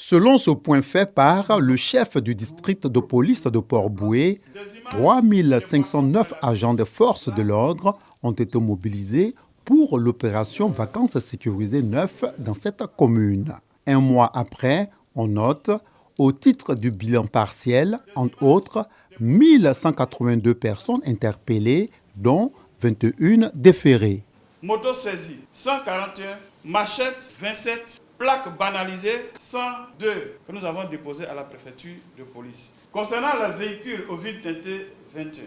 Selon ce point fait par le chef du district de police de Port-Bouët, 3509 agents des forces de l'ordre ont été mobilisés pour l'opération Vacances sécurisées 9 dans cette commune. Un mois après, on note, au titre du bilan partiel, entre autres, 1182 personnes interpellées, dont 21 déférées. Moto saisie, 141, machette, 27, plaque banalisée, 102, que nous avons déposées à la préfecture de police. Concernant le véhicule au vide teinté, 21.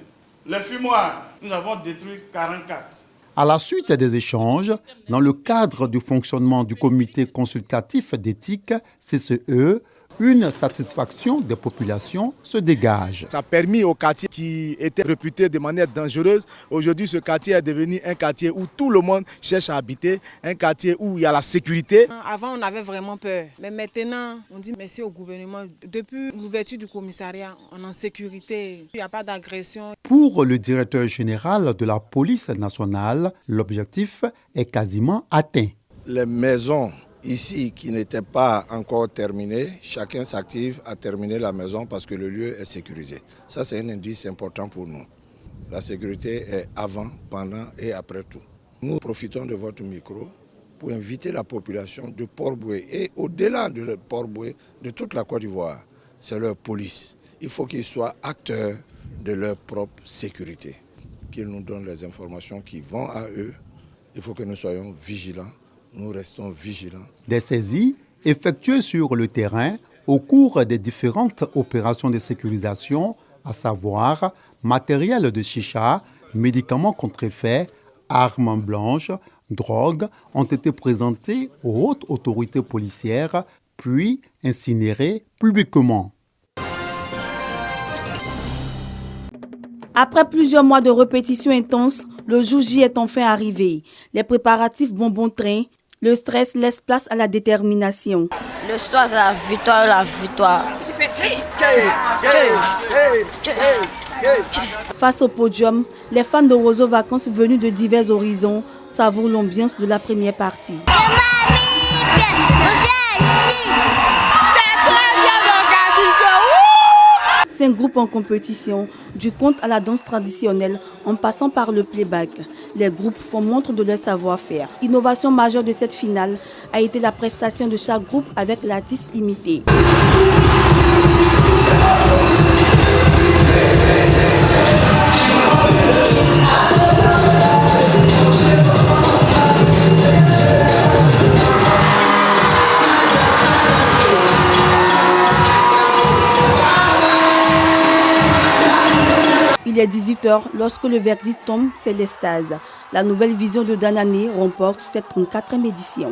Les fumoirs, nous avons détruit 44. À la suite des échanges, dans le cadre du fonctionnement du comité consultatif d'éthique, CCE, une satisfaction des populations se dégage. Ça a permis au quartier qui était réputé de manière dangereuse. Aujourd'hui, ce quartier est devenu un quartier où tout le monde cherche à habiter, un quartier où il y a la sécurité. Avant, on avait vraiment peur. Mais maintenant, on dit merci au gouvernement. Depuis l'ouverture du commissariat, on est en sécurité. Il n'y a pas d'agression. Pour le directeur général de la police nationale, l'objectif est quasiment atteint. Les maisons ici qui n'étaient pas encore terminées, chacun s'active à terminer la maison parce que le lieu est sécurisé. Ça, c'est un indice important pour nous. La sécurité est avant, pendant et après tout. Nous profitons de votre micro pour inviter la population de Port-Bouët et au-delà de Port-Bouët, de toute la Côte d'Ivoire. C'est leur police. Il faut qu'ils soient acteurs de leur propre sécurité, qu'ils nous donnent les informations qui vont à eux. Il faut que nous soyons vigilants. Nous restons vigilants. Des saisies effectuées sur le terrain au cours des différentes opérations de sécurisation, à savoir matériel de chicha, médicaments contrefaits, armes blanches, drogues, ont été présentées aux hautes autorités policières, puis incinérées publiquement. Après plusieurs mois de répétitions intenses, le jour J est enfin arrivé. Les préparatifs vont bon train. Le stress laisse place à la détermination. Le soir, c'est la victoire, la victoire. Face au podium, les fans de Roseau Vacances venus de divers horizons savourent l'ambiance de la première partie. Cinq groupes en compétition, du conte à la danse traditionnelle, en passant par le playback. Les groupes font montre de leur savoir-faire. Innovation majeure de cette finale a été la prestation de chaque groupe avec l'artiste imité. Il est 18h lorsque le verdict tombe, c'est l'extase. La nouvelle vision de Danané remporte cette 34e édition.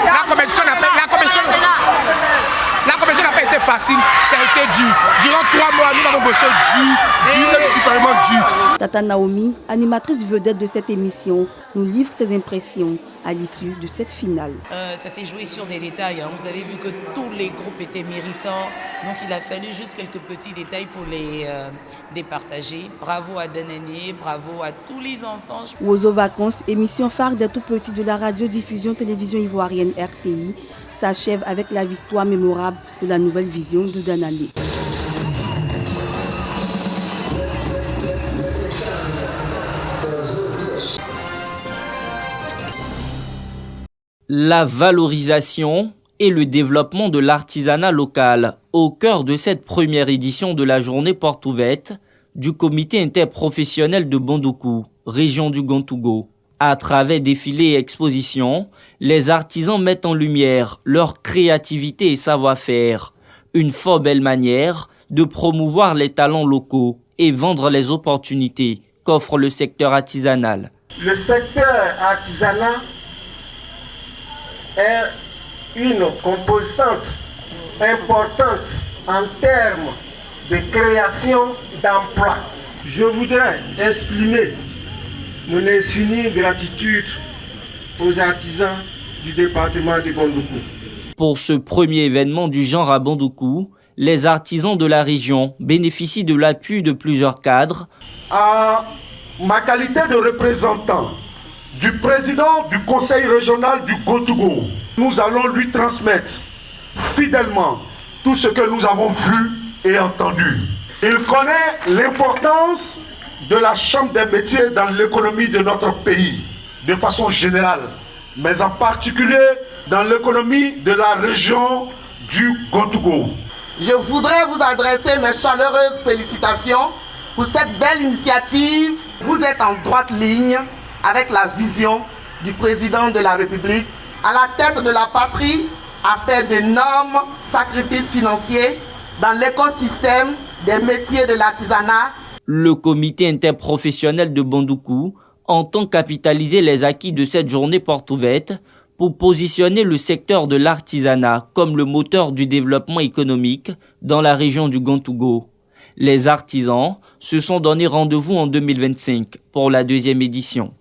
La compétition n'a pas été facile, ça a été dur. Durant 3 mois, nous avons bossé dur et superment dur. Tata Naomi, animatrice vedette de cette émission, nous livre ses impressions à l'issue de cette finale. Ça s'est joué sur des détails. Vous avez vu que tous les groupes étaient méritants. Donc il a fallu juste quelques petits détails pour les départager. Bravo à Danané, bravo à tous les enfants. Roseau Vacances, émission phare des tout-petits de la radiodiffusion télévision ivoirienne RTI, s'achève avec la victoire mémorable de la nouvelle vision de Danané. La valorisation et le développement de l'artisanat local au cœur de cette première édition de la journée porte ouverte du comité interprofessionnel de Bondoukou, région du Gontougo. À travers défilés et expositions, les artisans mettent en lumière leur créativité et savoir-faire, une fort belle manière de promouvoir les talents locaux et vendre les opportunités qu'offre le secteur artisanal. Le secteur artisanal est une composante importante en termes de création d'emplois. Je voudrais exprimer mon infinie gratitude aux artisans du département de Bondoukou. Pour ce premier événement du genre à Bondoukou, les artisans de la région bénéficient de l'appui de plusieurs cadres. À ma qualité de représentant du président du conseil régional du Gontougo, Nous allons lui transmettre fidèlement tout ce que nous avons vu et entendu. Il connaît l'importance de la Chambre des métiers dans l'économie de notre pays, de façon générale, mais en particulier dans l'économie de la région du Gontougo. Je voudrais vous adresser mes chaleureuses félicitations pour cette belle initiative. Vous êtes en droite ligne avec la vision du président de la République, à la tête de la patrie, à faire d'énormes sacrifices financiers dans l'écosystème des métiers de l'artisanat. Le comité interprofessionnel de Bondoukou entend capitaliser les acquis de cette journée porte ouverte pour positionner le secteur de l'artisanat comme le moteur du développement économique dans la région du Gontougo. Les artisans se sont donné rendez-vous en 2025 pour la 2e édition.